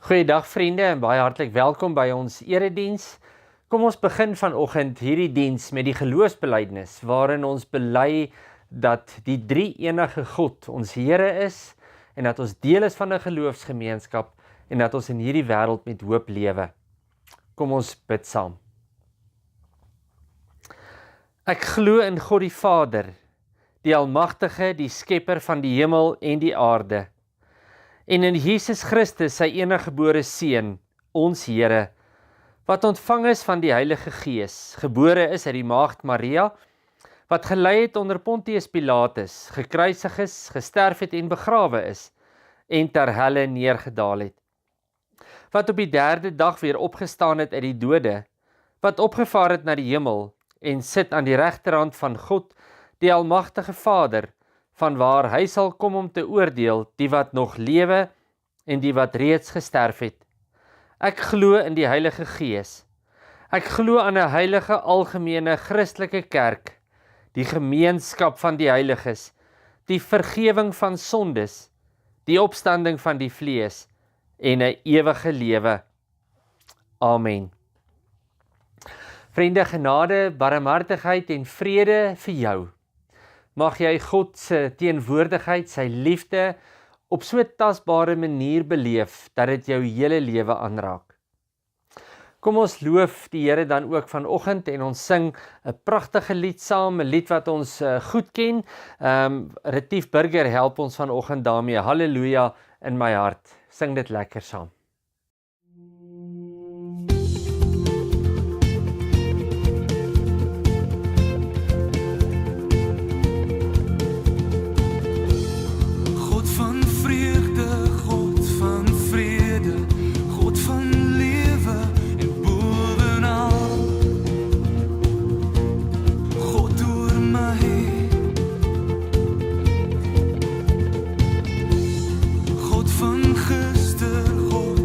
Goeiedag vriende en baie hartlik welkom by ons erediens. Kom ons begin vanoggend hierdie diens met die geloofsbelijdenis waarin ons bely dat die drie enige God ons Here is en dat ons deel is van 'n geloofsgemeenskap en dat ons in hierdie wêreld met hoop lewe. Kom ons bid saam. Ek glo in God die Vader, die Almagtige, die Skepper van die hemel en die aarde, en in Jesus Christus, sy eniggebore Seun, ons Here, wat ontvang is van die Heilige Gees, gebore is uit die Maagd Maria, wat gelei het onder Pontius Pilatus, gekruisig is, gesterf het en begrawe is, en ter helle neergedaal het, wat op die derde dag weer opgestaan het uit die dode, wat opgevaar het na die hemel, en sit aan die regterhand van God, die Almagtige Vader, vanwaar hy sal kom om te oordeel die wat nog lewe en die wat reeds gesterf het. Ek glo in die Heilige Gees. Ek glo aan 'n heilige algemene Christelike kerk, die gemeenskap van die heiliges, die vergewing van sondes, die opstanding van die vlees en 'n ewige lewe. Amen. Vriende, genade, barmhartigheid en vrede vir jou. Mag jy God se teenwoordigheid, sy liefde, op so 'n tasbare manier beleef, dat dit jou hele lewe aanraak. Kom ons loof die Here dan ook vanoggend en ons sing 'n pragtige lied saam, 'n lied wat ons goed ken. Retief Burger help ons vanoggend daarmee. Halleluja in my hart. Sing dit lekker saam. God van gister, God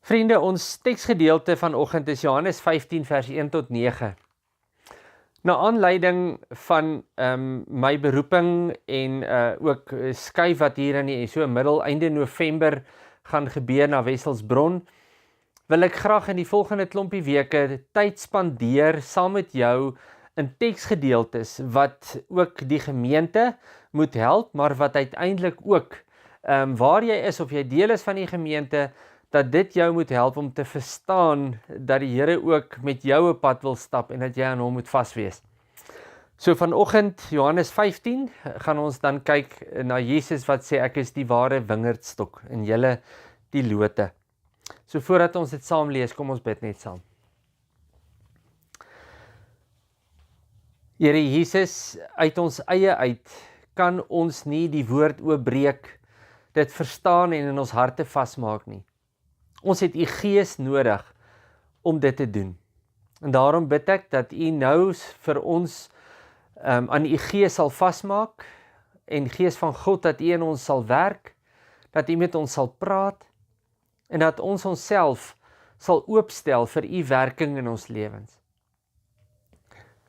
Vriende, ons teksgedeelte vanoggend is Johannes 15 vers 1 tot 9. Na aanleiding van my beroeping en ook skuif wat hier in die so middel einde November gaan gebeur na Wesselsbron, wil ek graag in die volgende klompie weke tyd spandeer saam met jou in teksgedeeltes wat ook die gemeente moet help, maar wat uiteindelik ook waar jy is of jy deel is van die gemeente, dat dit jou moet help om te verstaan dat die Here ook met jou 'n pad wil stap en dat jy aan hom moet vaswees. So vanoggend Johannes 15 gaan ons dan kyk na Jesus wat sê ek is die ware wingerdstok en julle die lote. So voordat ons dit saam lees, kom ons bid net saam. Here Jesus, uit ons eie uit kan ons nie die woord oopbreek, dit verstaan en in ons harte vasmaak nie. Ons het u Gees nodig om dit te doen. En daarom bid ek dat u nou vir ons aan u Gees sal vasmaak en Gees van God dat u in ons sal werk, dat u met ons sal praat en dat ons onsself sal oopstel vir u werking in ons lewens.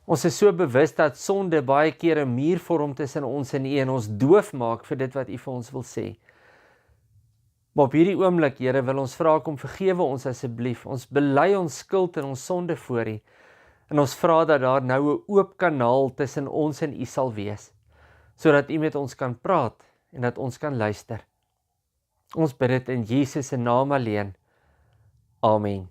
Ons is so bewus dat sonde baie keer 'n muur vorm tussen ons en u en ons doof maak vir dit wat u vir ons wil sê. Maar op hierdie oomblik, Here, wil ons vra kom vergewe ons asseblief. Ons bely ons skuld en ons sonde voor U. En ons vra dat daar nou 'n oop kanaal tussen ons en U sal wees, sodat U met ons kan praat en dat ons kan luister. Ons bid dit in Jesus se naam alleen. Amen.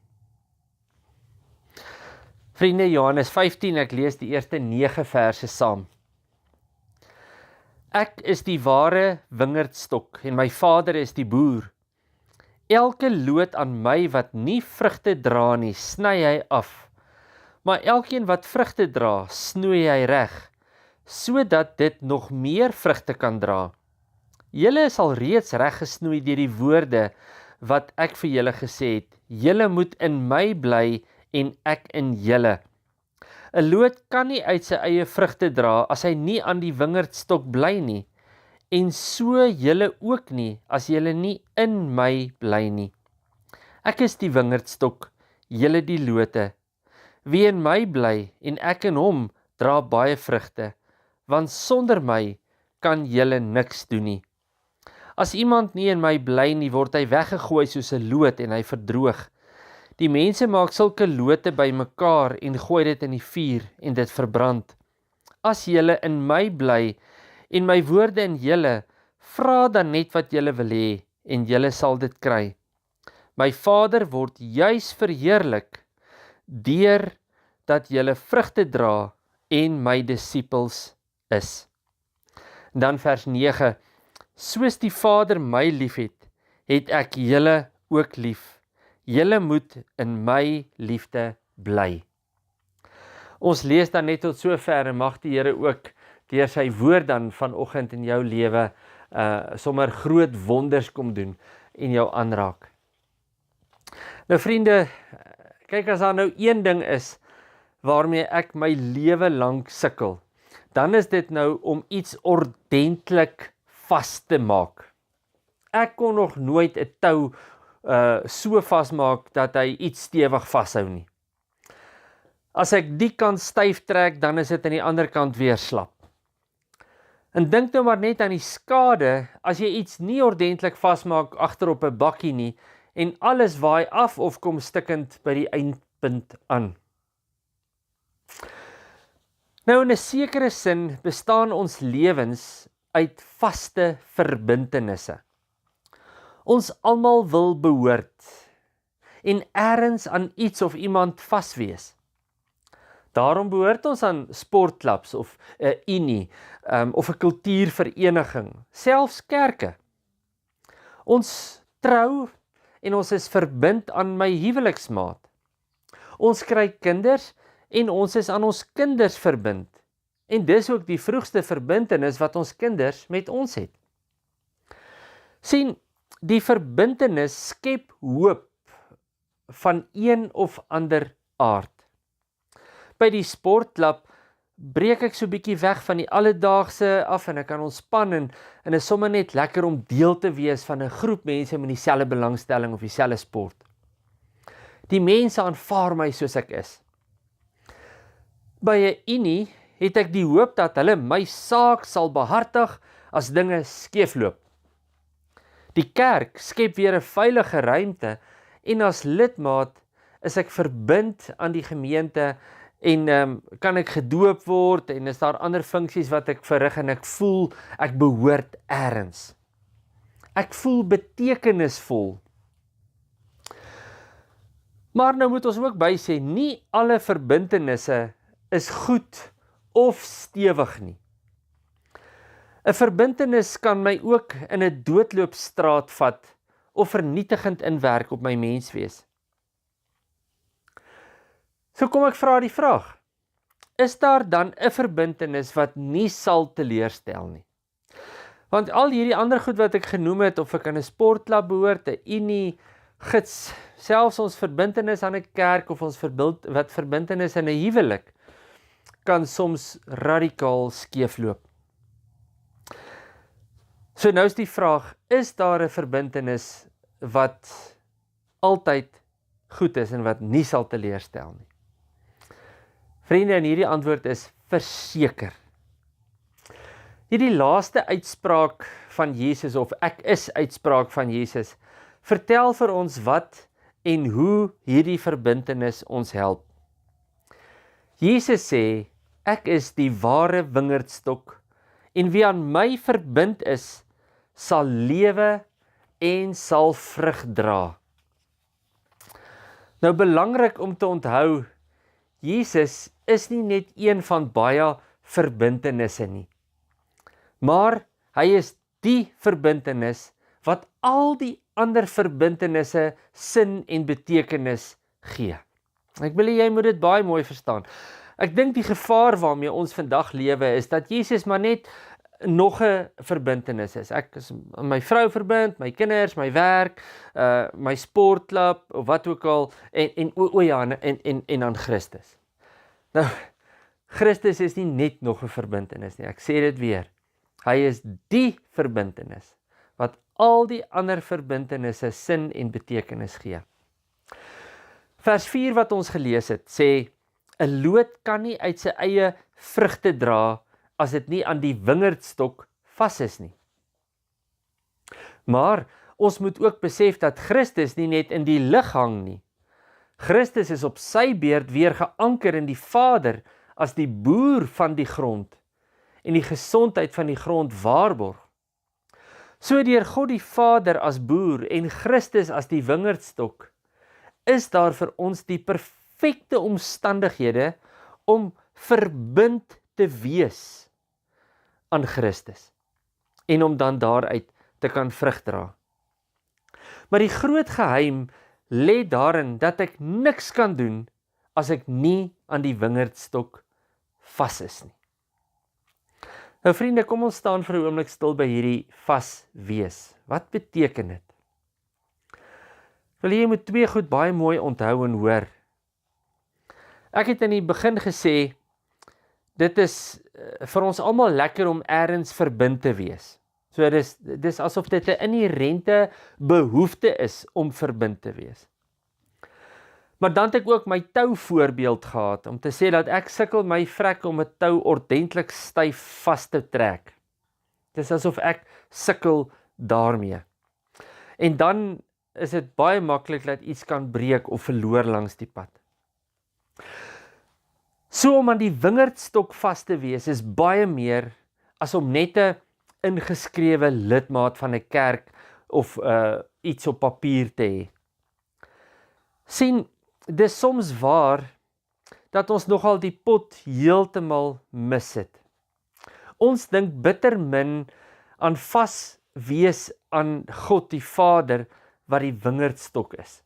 Vriende, Johannes 15, ek lees die eerste 9 verse saam. Ek is die ware wingerdstok en my Vader is die boer. Elke loot aan my wat nie vrugte dra nie, sny hy af. Maar elkeen wat vrugte dra, snoei hy reg, sodat dit nog meer vrugte kan dra. Julle is al reeds reg gesnoei deur die woorde wat ek vir julle gesê het. Julle moet in my bly en ek in julle. 'n Loot kan nie uit sy eie vrugte dra as hy nie aan die wingerdstok bly nie. En so julle ook nie, as julle nie in my bly nie. Ek is die wingerdstok, julle die lote. Wie in my bly en ek in hom, dra baie vrugte, want sonder my kan julle niks doen nie. As iemand nie in my bly nie, word hy weggegooi soos 'n loot en hy verdroog. Die mense maak sulke lote by mekaar en gooi dit in die vuur en dit verbrand. As julle in my bly en my woorde in julle, vra dan net wat julle wil hê en julle sal dit kry. My Vader word juis verheerlik deur dat julle vrugte dra en my disippels is. En dan vers 9. Soos die Vader my liefhet, het ek julle ook lief. Julle moet in my liefde bly. Ons lees dan net tot sover en mag die Here ook deur sy woord dan vanoggend in jou lewe sommer groot wonders kom doen en jou aanraak. Nou vriende, kyk, as daar nou een ding is waarmee ek my lewe lank sukkel, dan is dit nou om iets ordentlik vas te maak. Ek kon nog nooit 'n tou so vasmaak dat hy iets stewig vashou nie. As ek die kant styf trek, dan is dit aan die ander kant weer slap. En dink nou maar net aan die skade as jy iets nie ordentlik vasmaak agter op 'n bakkie nie en alles waai af of kom stikkend by die eindpunt aan. Nou in 'n sekere sin bestaan ons lewens uit vaste verbintenisse. Ons almal wil behoort en ergens aan iets of iemand vaswees. Daarom behoort ons aan sportklubs of 'n unie of 'n kultuurvereniging, selfs kerke. Ons trou en ons is verbind aan my huweliksmaat. Ons kry kinders en ons is aan ons kinders verbind. En dis ook die vroegste verbintenis wat ons kinders met ons het. Sien, die verbintenis skep hoop van een of ander aard. By die sportklub breek ek so bietjie weg van die alledaagse af en ek kan ontspan en is sommer net lekker om deel te wees van 'n groep mense met dieselfde belangstelling of dieselfde sport. Die mense aanvaar my soos ek is. By 'n unie het ek die hoop dat hulle my saak sal behartig as dinge skeefloop. Die kerk skep weer 'n veilige ruimte en as lidmaat is ek verbind aan die gemeente en kan ek gedoop word en is daar ander funksies wat ek verrig en ek voel ek behoort elders. Ek voel betekenisvol. Maar nou moet ons ook bysê, nie alle verbintenisse is goed of stewig nie. 'n Verbintenis kan my ook in 'n doodloopstraat vat of vernietigend inwerk op my menswees. So kom ek vra die vraag, is daar dan 'n verbintenis wat nie sal teleurstel nie? Want al hierdie ander goed wat ek genoem het, of ek aan 'n sportklub behoort, 'n unie, gids, selfs ons verbintenis aan 'n kerk of ons verbintenis in 'n huwelik, kan soms radikaal skeefloop. So nou is die vraag, is daar 'n verbintenis wat altyd goed is en wat nie sal teleurstel nie? Vriende, en hierdie antwoord is verseker. Hierdie laaste uitspraak van Jesus, of ek is uitspraak van Jesus, vertel vir ons wat en hoe hierdie verbintenis ons help. Jesus sê, ek is die ware wingerdstok, en wie aan my verbind is, sal lewe en sal vrug dra. Nou belangrik om te onthou, Jesus is nie net een van baie verbintenisse nie, maar hy is die verbintenis wat al die ander verbintenisse sin en betekenis gee. Ek wil jy moet dit baie mooi verstaan. Ek dink die gevaar waarmee ons vandag lewe is dat Jesus maar net nog 'n verbintenis is. Ek is aan my vrou verbind, my kinders, my werk, my sportklub of wat ook al en aan Christus. Nou, Christus is nie net nog 'n verbintenis nie. Ek sê dit weer. Hy is die verbintenis wat al die ander verbintenisse sin en betekenis gee. Vers 4 wat ons gelees het, sê 'n loot kan nie uit sy eie vrugte dra as dit nie aan die wingerdstok vas is nie. Maar ons moet ook besef dat Christus nie net in die lig hang nie. Christus is op sy beurt weer geanker in die Vader as die boer van die grond en die gesondheid van die grond waarborg. So deur God die Vader as boer en Christus as die wingerdstok, is daar vir ons die perfekte omstandighede om verbind te wees aan Christus en om dan daaruit te kan vrug dra. Maar die groot geheim lê daarin dat ek niks kan doen as ek nie aan die wingerdstok vas is nie. Nou vriende, kom ons staan vir 'n oomblik stil by hierdie vas wees. Wat beteken dit? Jy moet twee goed baie mooi onthou en hoor. Ek het in die begin gesê, dit is vir ons almal lekker om ergens verbind te wees. So dis asof dit 'n inherente behoefte is om verbind te wees. Maar dan het ek ook my tou voorbeeld gehad, om te sê dat ek sukkel my vrek om 'n tou ordentlik styf vas te trek. Dis asof ek sukkel daarmee. En dan is dit baie maklik dat iets kan breek of verloor langs die pad. So om aan die wingerdstok vas te wees is baie meer as om net 'n ingeskrewe lidmaat van 'n kerk of iets op papier te hê. Sien, dis soms waar dat ons nogal die pot heeltemal mis het. Ons dink bitter min aan vas wees aan God die Vader wat die wingerdstok is.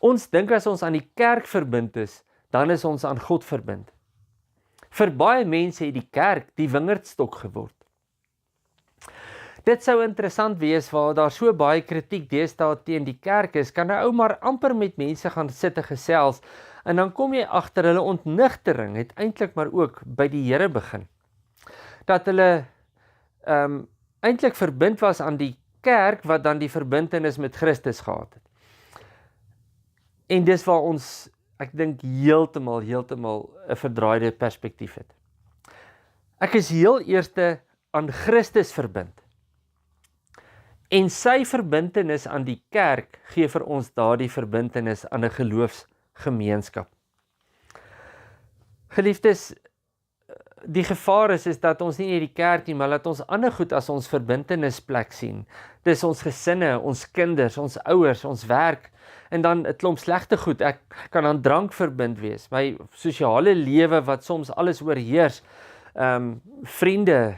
Ons dink as ons aan die kerk verbind is, dan is ons aan God verbind. Vir baie mense het die kerk die wingerdstok geword. Dit sou interessant wees waar daar so baie kritiek deesdae teen die kerk is, kan 'n ou maar amper met mense gaan sit en gesels, en dan kom jy agter hulle ontnigtering het eintlik maar ook by die Here begin. Dat hulle eintlik verbind was aan die kerk wat dan die verbintenis met Christus gehad het. En dis waar ons, ek dink, heeltemal 'n verdraaide perspektief het. Ek is heel eerste aan Christus verbind. En sy verbintenis aan die kerk gee vir ons daardie verbintenis aan 'n geloofsgemeenskap. Geliefdes, die gevaar is dat ons nie net die kerk nie, maar dat ons ander goed as ons verbintenisplek sien. Dis ons gesinne, ons kinders, ons ouers, ons werk, en dan 'n klomp slegte goed. Ek kan aan drank verbind wees, my sosiale lewe wat soms alles oorheers, vriende,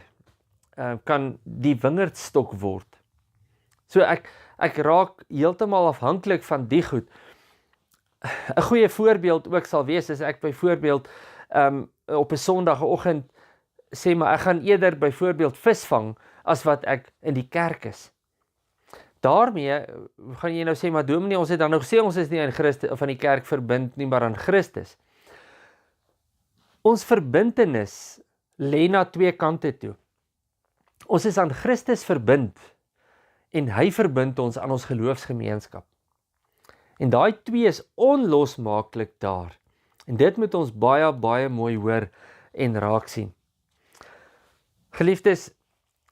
kan die wingerdstok word. So ek raak heeltemal afhanklik van die goed. 'n Goeie voorbeeld ook sal wees, as ek byvoorbeeld op 'n Sondagoggend sê, maar ek gaan eerder byvoorbeeld visvang as wat ek in die kerk is. Daarmee gaan jy nou sê, maar dominee, ons het dan nou gesê ons is nie aan Christus of aan die kerk verbind nie, maar aan Christus. Ons verbintenis lê na twee kante toe. Ons is aan Christus verbind en hy verbind ons aan ons geloofsgemeenskap. En daai twee is onlosmaaklik daar. En dit moet ons baie mooi hoor en raak sien. Geliefdes,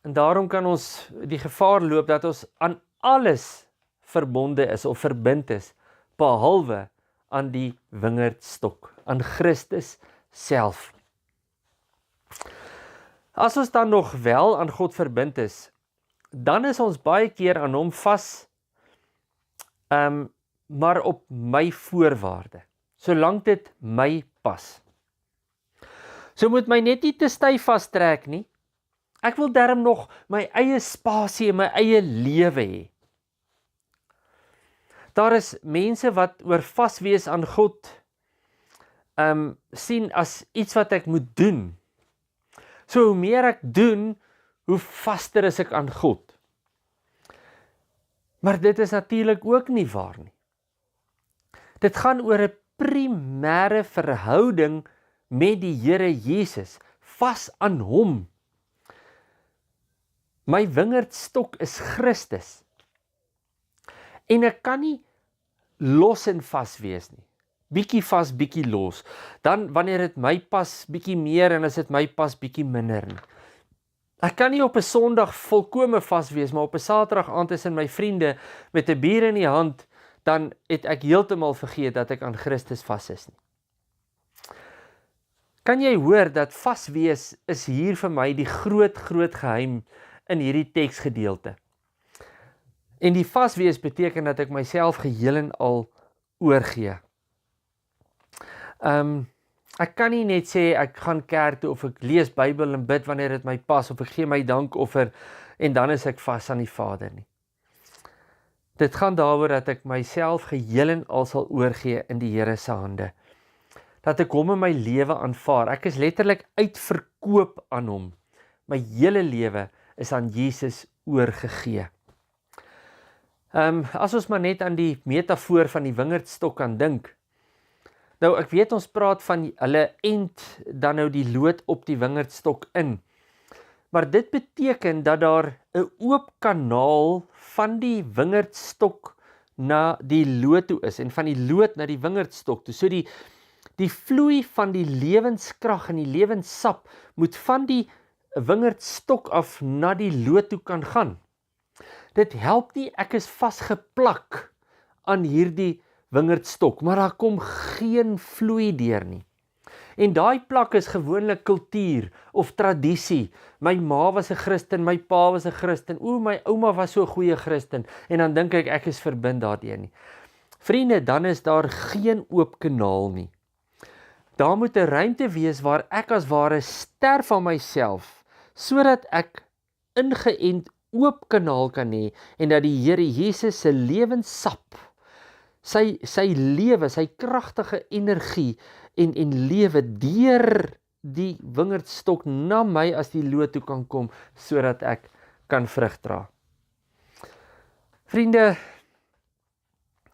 en daarom kan ons die gevaar loop dat ons aan alles verbonde is of verbind is, behalwe aan die wingerdstok, aan Christus self. As ons dan nog wel aan God verbind is, dan is ons baie keer aan hom vas, maar op my voorwaarde, solank dit my pas. So moet my net nie te styf vastrek nie. Ek wil darm nog my eie spasie en my eie lewe hê. Daar is mense wat oor vaswees aan God sien as iets wat ek moet doen. So hoe meer ek doen, hoe vaster is ek aan God. Maar dit is natuurlik ook nie waar nie. Dit gaan oor 'n primêre verhouding met die Here Jesus, vas aan hom. My wingerdstok is Christus. En ek kan nie los en vas wees nie. Bietjie vas, bietjie los. Dan wanneer dit my pas, bietjie meer, en as dit my pas, bietjie minder nie. Ek kan nie op 'n Sondag volkome vas wees, maar op 'n Saterdag aand tussen my vriende met 'n bier in die hand, dan het ek heeltemal vergeet dat ek aan Christus vas is nie. Kan jy hoor dat vas wees is hier vir my die groot geheim in hierdie teksgedeelte. En die vas wees beteken dat ek myself geheel en al oorgee. Ek kan nie net sê ek gaan kerk toe of ek lees Bybel en bid wanneer dit my pas of ek gee my dankoffer en dan is ek vas aan die Vader nie. Dit gaan daaroor dat ek myself geheel en al sal oorgee in die Here se hande. Dat ek hom in my lewe aanvaar. Ek is letterlik uitverkoop aan hom. My hele lewe is aan Jesus oorgegee. As ons maar net aan die metafoor van die wingerdstok kan dink. Nou ek weet ons praat van hulle ent dan nou die loot op die wingerdstok in. Maar dit beteken dat daar 'n oop kanaal van die wingerdstok na die loot toe is en van die loot na die wingerdstok toe. So die vloei van die lewenskrag en die lewenssap moet van die wingerdstok af na die loot toe kan gaan. Dit help nie ek is vasgeplak aan hierdie wingerdstok, maar daar kom geen vloei deur nie. En daai plak is gewoonlik kultuur of tradisie. My ma was 'n Christen, my pa was 'n Christen, my ouma was so 'n goeie Christen, en dan dink ek is verbind daardeur nie. Vriende, dan is daar geen oop kanaal nie. Daar moet 'n ruimte wees waar ek as ware sterf aan myself, sodat ek ingeënt oop kanaal kan hê, en dat die Here Jesus se lewenssap, sy lewe, sy kragtige energie en lewe deur die wingerdstok na my as die loot toe kan kom, sodat ek kan vrug dra. Vriende,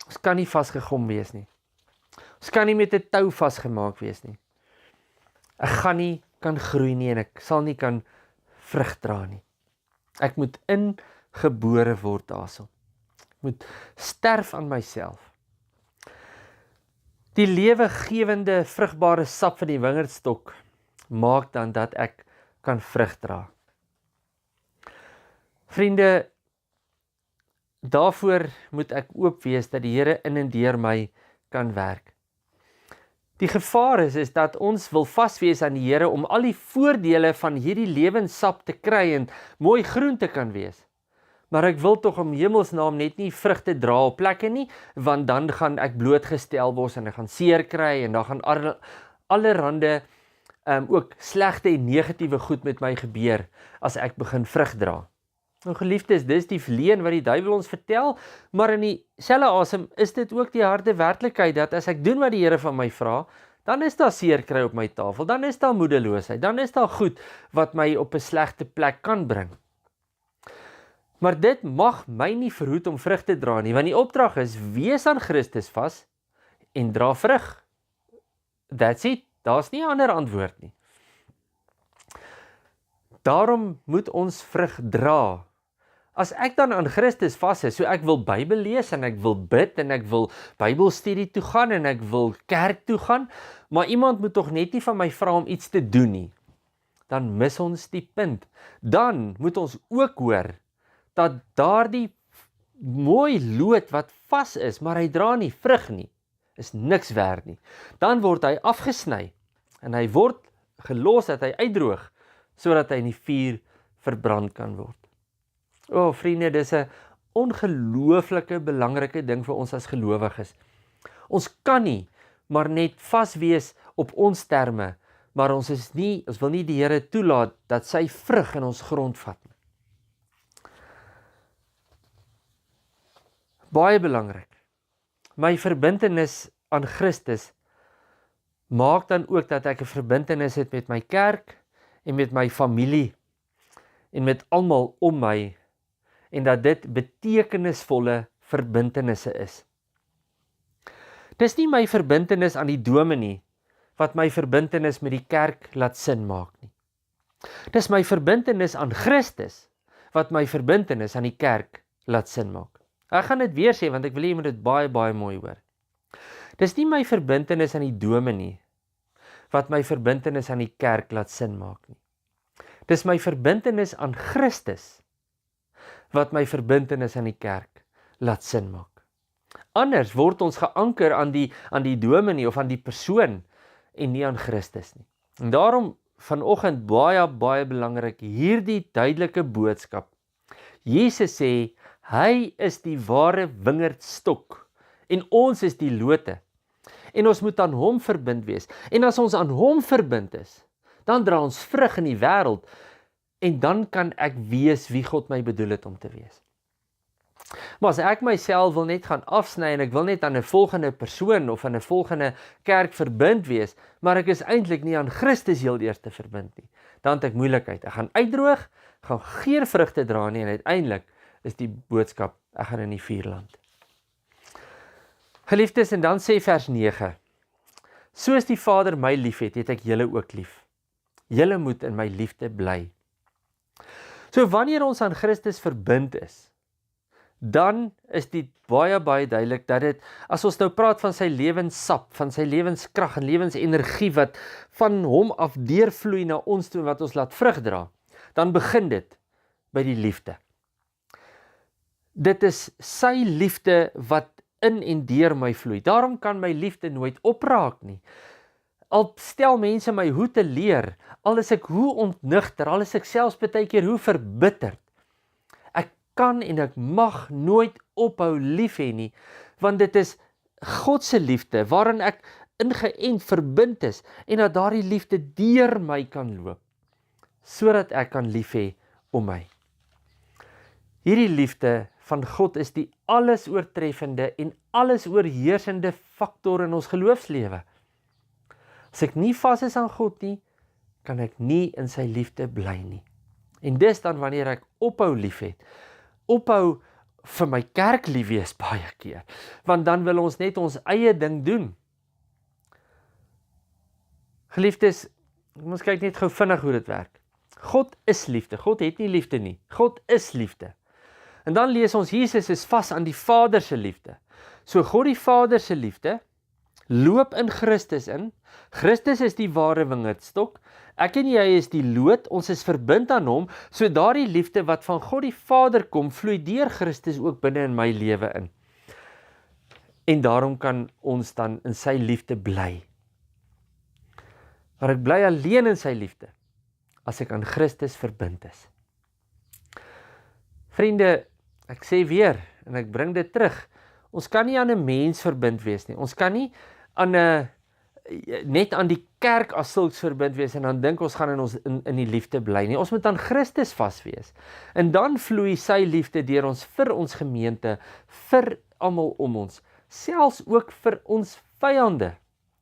ons kan nie vasgegom wees nie. Ons kan nie met 'n tou vasgemaak wees nie. Ek gaan nie kan groei nie en ek sal nie kan vrug dra nie. Ek moet ingebore word daarso. Ek moet sterf aan myself. Die lewegewende vrugbare sap van die wingerdstok maak dan dat ek kan vrug dra. Vriende, daarvoor moet ek oop wees dat die Here in en deur my kan werk. Die gevaar is dat ons wil vaswees aan die Here om al die voordele van hierdie lewenssap te kry en mooi groen te kan wees. Maar ek wil tog om hemelsnaam net nie vrugte dra op plekke nie, want dan gaan ek blootgestel word en ek gaan seer kry en dan gaan allerhande ook slegte en negatiewe goed met my gebeur as ek begin vrug dra. Nou geliefdes, dis die leuen wat die duiwel ons vertel, maar in dieselfde asem is dit ook die harde werklikheid dat as ek doen wat die Here van my vra, dan is daar seer kry op my tafel, dan is daar moedeloosheid, dan is daar goed wat my op 'n slegte plek kan bring. Maar dit mag my nie verhoed om vrug te dra nie, want die opdrag is, wees aan Christus vas en dra vrug. That's it, daar's nie 'n ander antwoord nie. Daarom moet ons vrug dra. As ek dan aan Christus vas is, so ek wil Bybel lees en ek wil bid en ek wil Bybelstudie toe gaan en ek wil kerk toe gaan, maar iemand moet tog net nie van my vra om iets te doen nie. Dan mis ons die punt. Dan moet ons ook hoor dat daardie mooi loot wat vas is, maar hy dra nie vrug nie, is niks werd nie. Dan word hy afgesny en hy word gelos dat hy uitdroog, sodat hy in die vuur verbrand kan word. O, vriende, dis 'n ongelooflike belangrike ding vir ons as gelowiges. Ons kan nie maar net vas wees op ons terme, maar ons wil nie die Here toelaat dat sy vrug in ons grond vat nie. Baie belangrik. My verbintenis aan Christus maak dan ook dat ek 'n verbintenis het met my kerk en met my familie en met almal om my en dat dit betekenisvolle verbintenisse is. Dis nie my verbintenis aan die dominee wat my verbintenis met die kerk laat sin maak nie. Dis my verbintenis aan Christus wat my verbintenis aan die kerk laat sin maak. Ek gaan dit weer sê want ek wil jy moet dit baie baie mooi hoor. Dis nie my verbintenis aan die dominee wat my verbintenis aan die kerk laat sin maak nie. Dis my verbintenis aan Christus wat my verbintenis aan die kerk laat sin maak. Anders word ons geanker aan die dominee of aan die persoon en nie aan Christus nie. En daarom vanoggend baie belangrik hierdie duidelike boodskap. Jesus sê hy is die ware wingerdstok en ons is die lote. En ons moet aan hom verbind wees. En as ons aan hom verbind is, dan dra ons vrug in die wêreld en dan kan ek wees wie God my bedoel het om te wees. Maar as ek myself wil net gaan afsny en ek wil net aan 'n volgende persoon of aan 'n volgende kerk verbind wees, maar ek is eintlik nie aan Christus heel eers te verbind nie, dan het ek moeilikheid. Ek gaan uitdroog, gaan geen vrugte dra nie en uiteindelik is die boodskap, ek gaan in die vuur land. Geliefdes, en dan sê vers 9, soos die Vader my liefhet, het ek julle ook lief. Julle moet in my liefde bly. So wanneer ons aan Christus verbind is, dan is dit baie duidelik dat dit, as ons nou praat van sy lewenssap, van sy lewenskrag en lewensenergie wat van hom af deurvloei na ons toe wat ons laat vrug dra, dan begin dit by die liefde. Dit is sy liefde wat in en deur my vloei. Daarom kan my liefde nooit opraak nie. Al stel mense my hoe te leer, al is ek hoe ontnigter, al is ek selfs baie keer hoe verbitterd. Ek kan en ek mag nooit ophou lief hê nie, want dit is God se liefde waarin ek ingeënt verbind is en dat daardie liefde deur my kan loop, sodat ek kan lief hê om my. Hierdie liefde van God is die alles oortreffende en alles oorheersende faktor in ons geloofslewe. As ek nie vas is aan God nie, kan ek nie in sy liefde bly nie. En dis dan wanneer ek ophou lief het, ophou vir my kerk lief wees baie keer, want dan wil ons net ons eie ding doen. Geliefdes, ons kyk net gou vinnig hoe dit werk. God is liefde, God het nie liefde nie, God is liefde. En dan lees ons, Jesus is vas aan die Vader se liefde. So God die Vader se liefde Loop in Christus in. Christus is die ware wingerdstok. Ek en jy is die loot, ons is verbind aan hom, so daardie liefde wat van God die Vader kom, vloei deur Christus ook binne in my lewe in. En daarom kan ons dan in sy liefde bly. Maar ek bly alleen in sy liefde, as ek aan Christus verbind is. Vriende, ek sê weer, en ek bring dit terug, ons kan nie aan 'n mens verbind wees nie, ons kan nie net aan die kerk as sulks verbind wees en dan dink ons gaan in die liefde bly nie. Ons moet aan Christus vas wees. En dan vloei sy liefde deur ons vir ons gemeente, vir almal om ons, selfs ook vir ons vyande.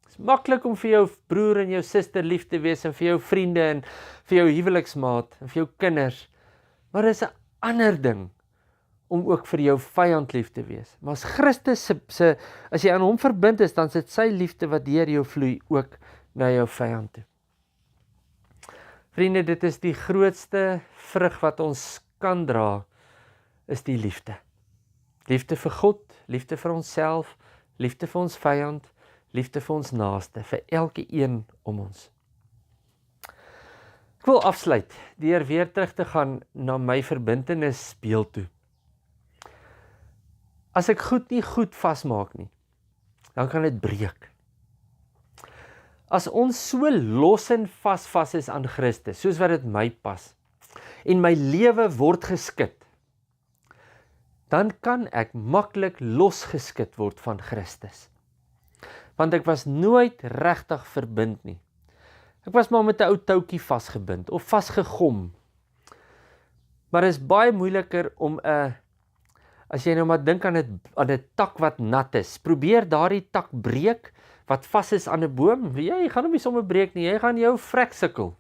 Dit is maklik om vir jou broer en jou suster lief te wees en vir jou vriende en vir jou huweliksmaat en vir jou kinders. Maar dit is 'n ander ding om ook vir jou vyand lief te wees. Maar as Christus as jy aan hom verbind is, dan sit sy liefde wat deur jou vloei ook na jou vyand toe. Vriende, dit is die grootste vrug wat ons kan dra, is die liefde. Liefde vir God, liefde vir onsself, liefde vir ons vyand, liefde vir ons naaste, vir elke een om ons. Ek wil afsluit deur weer terug te gaan na my verbintenis beeld toe. As ek goed nie goed vasmaak nie, dan kan dit breek. As ons so los en vas is aan Christus, soos wat dit my pas, en my lewe word geskit, dan kan ek maklik losgeskit word van Christus. Want ek was nooit regtig verbind nie. Ek was maar met 'n ou toutjie vasgebind, of vasgegom. Maar is baie moeiliker om as jy nou maar dink aan 'n tak wat nat is, probeer daardie tak breek, wat vas is aan 'n boom, jy gaan hom nie sommer breek nie, jy gaan jou vrek sukkel.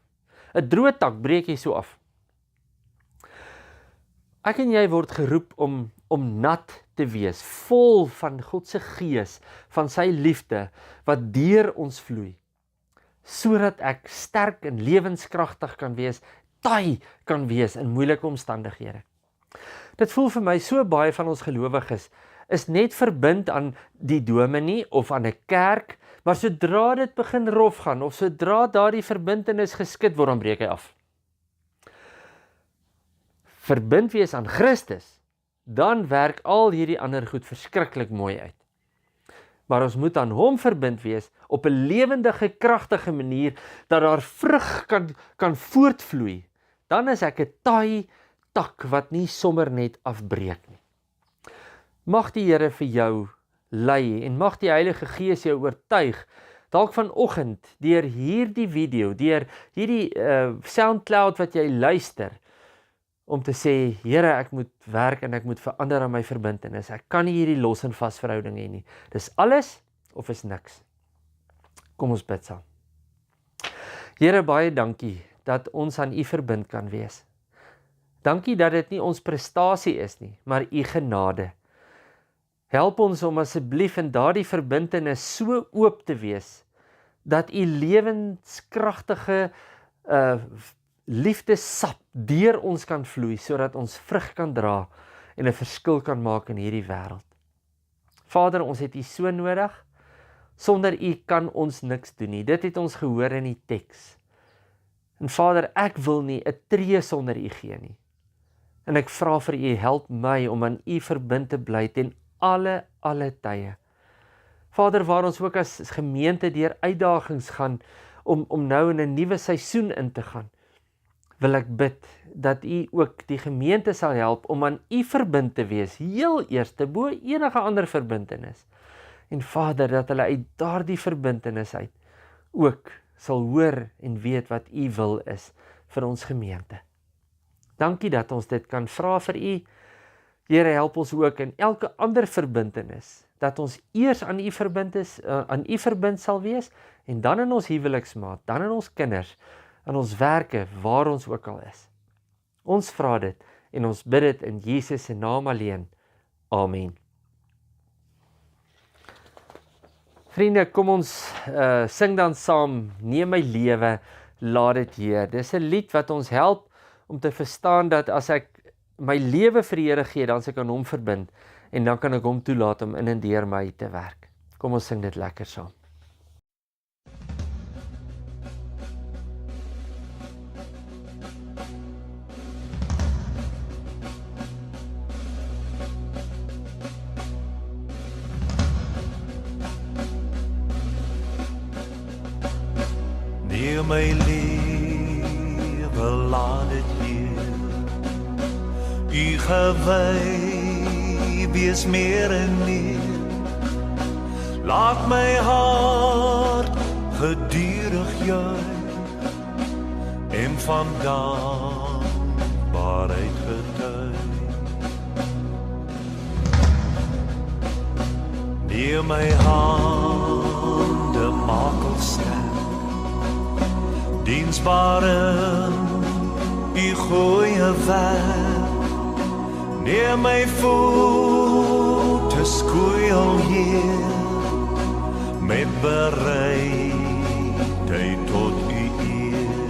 'n Droë tak breek jy so af. Ek en jy word geroep om nat te wees, vol van God se gees, van sy liefde, wat deur ons vloei, sodat ek sterk en lewenskragtig kan wees, taai kan wees in moeilike omstandighede. Dit voel vir my so baie van ons gelowiges is net verbind aan die dominee of aan 'n kerk, maar sodra dit begin rof gaan of sodra daardie verbintenis geskit word, dan breek hy af. Verbind wees aan Christus, dan werk al hierdie ander goed verskriklik mooi uit. Maar ons moet aan hom verbind wees op 'n lewendige, kragtige manier, dat daar vrug kan voortvloei. Dan is ek 'n taai tak wat nie sommer net afbreek nie. Mag die Here vir jou lei en mag die Heilige Gees jou oortuig, dalk vanoggend deur hierdie video, deur hierdie SoundCloud wat jy luister, om te sê, Here, ek moet werk en ek moet verander aan my verbintenis. Ek kan nie hierdie los en vas verhouding hê nie. Dis alles of is niks. Kom ons bid saam. Here, baie dankie dat ons aan U verbind kan wees. Dankie dat dit nie ons prestasie is nie, maar U genade. Help ons om asseblief in daardie verbintenis so oop te wees, dat U lewenskragtige liefdesap deur ons kan vloei, sodat ons vrug kan dra en 'n verskil kan maak in hierdie wêreld. Vader, ons het U so nodig. Sonder U kan ons niks doen nie. Dit het ons gehoor in die teks. En Vader, ek wil nie 'n tree sonder U gee nie. En ek vra vir U, help my om aan U verbind te bly ten alle tye. Vader, waar ons ook as gemeente deur uitdagings gaan om nou in 'n nuwe seisoen in te gaan, wil ek bid dat U ook die gemeente sal help om aan U verbind te wees, heel eerste bo enige ander verbintenis. En Vader, dat hulle uit daardie verbintenis uit ook sal hoor en weet wat U wil is vir ons gemeente. Dankie dat ons dit kan vra vir U. Here, help ons ook in elke ander verbintenis, dat ons eers aan U verbind sal wees, en dan in ons huweliksmaat, dan in ons kinders, in ons werke, waar ons ook al is. Ons vra dit, en ons bid dit in Jesus se naam alleen. Amen. Vriende, kom ons sing dan saam, Neem my lewe, laat dit Heer. Dis 'n lied wat ons help om te verstaan dat as ek my lewe vir die Here gee, dan se ek aan hom verbind, en dan kan ek hom toelaat om in en deur my te werk. Kom ons sing dit lekker saam. Neem my lewe, laat dit hier U gewy wees meer en meer. Laat my hart gedurig juig en van dankbaarheid getuig. Neem my hande, maak ons sterk, diensbaar in U goeie werk. Neem my voete, skoei hier, met bereidheid tot U eer.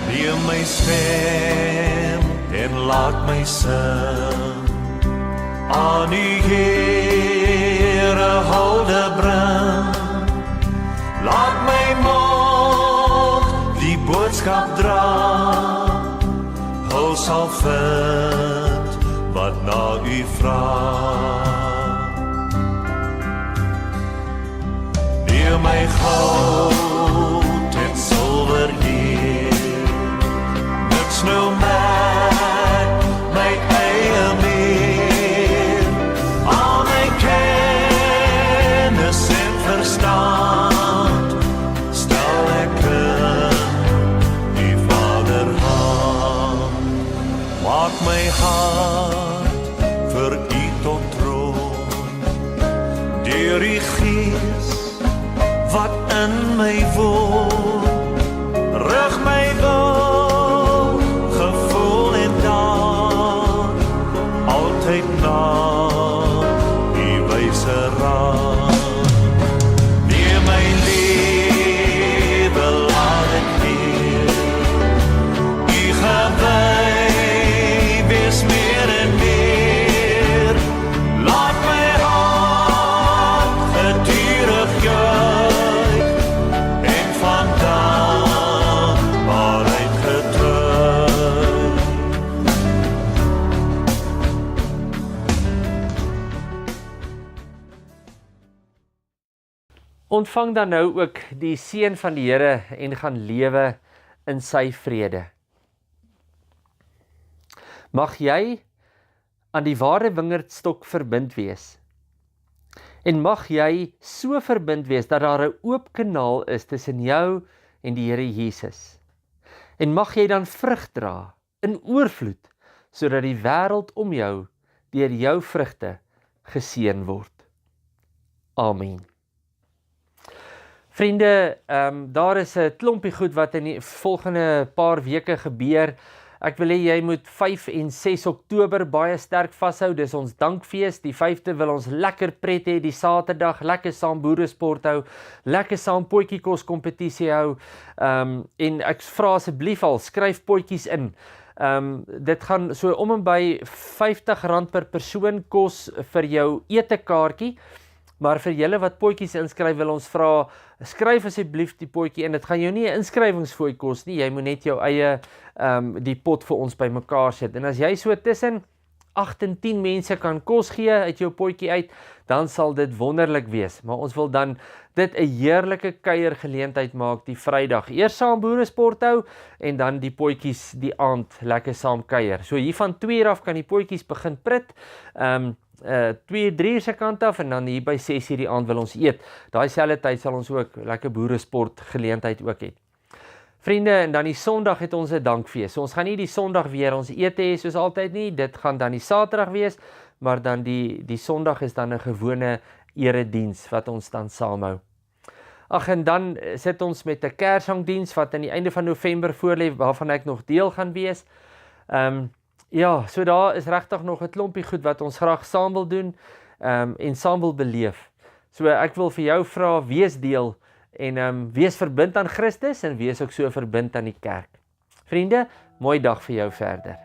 Neem my stem en laat my sing, aan U Here hulde bring. Laat my mond die boodskap dra, Hul sal vind wat na U vra. Neem my goud en silwer hier, niks nou met my eie meer. Al my kennis en verstand stel ek in U Vaderhand. Maak my hart vir U tot troon, deur U Gees wat in my woon. Rig my wil, gevoel en daad, altyd na U wyse raad. Neem my lewe, laat dit hier U gewy wees meer en meer. Laat my hart gedurig juig en van dankbaarheid getuig. Ontvang dan nou ook die seën van die Here en gaan lewe in sy vrede. Mag jy aan die ware wingerdstok verbind wees. En mag jy so verbind wees dat daar 'n oop kanaal is tussen jou en die Here Jesus. En mag jy dan vrug dra in oorvloed, sodat die wêreld om jou deur jou vrugte geseën word. Amen. Vriende, daar is 'n klompie goed wat in die volgende paar weke gebeur. Ek wil hê jy moet 5 en 6 Oktober baie sterk vashou. Dis ons dankfees. Die 5de wil ons lekker pret hê, die Saterdag, lekker saam boeresport hou, lekker saam potjiekos kompetisie hou. En ek vra asseblief al, skryf potjies in. Dit gaan so om en by R50 per persoon kos vir jou etekaartjie. Maar vir julle wat potjies inskryf, wil ons vra, skryf asseblief die potjie in. Dit gaan jou nie 'n inskrywingsfooi kos nie, jy moet net jou eie die pot vir ons bymekaar sit. En as jy so tussen 8 en 10 mense kan kos gee uit jou potjie uit, dan sal dit wonderlik wees. Maar ons wil dan dit 'n heerlike kuiergeleentheid maak die Vrydag. Eers saam boeresport hou en dan die potjies die aand lekker saam kuier. So hier van 2 af kan die potjies begin prit. 2-3 se kant af en dan hier by 6 die aand wil ons eet. Daai selfde tyd sal ons ook lekker boeresport geleentheid ook hê. Vriende, en dan die Sondag het ons 'n dankfees. So ons gaan nie die Sondag weer ons ete hê soos altyd nie. Dit gaan dan die Saterdag wees, maar dan die Sondag is dan 'n gewone erediens wat ons dan saamhou. Ag, en dan sit ons met 'n Kershangdiens wat aan die einde van November voorlê, waarvan ek nog deel gaan wees. Ja, so daar is regtig nog 'n klompie goed wat ons graag saam wil doen en saam wil beleef. So ek wil vir jou vra, wees deel en wees verbind aan Christus en wees ook so verbind aan die kerk. Vriende, mooi dag vir jou verder.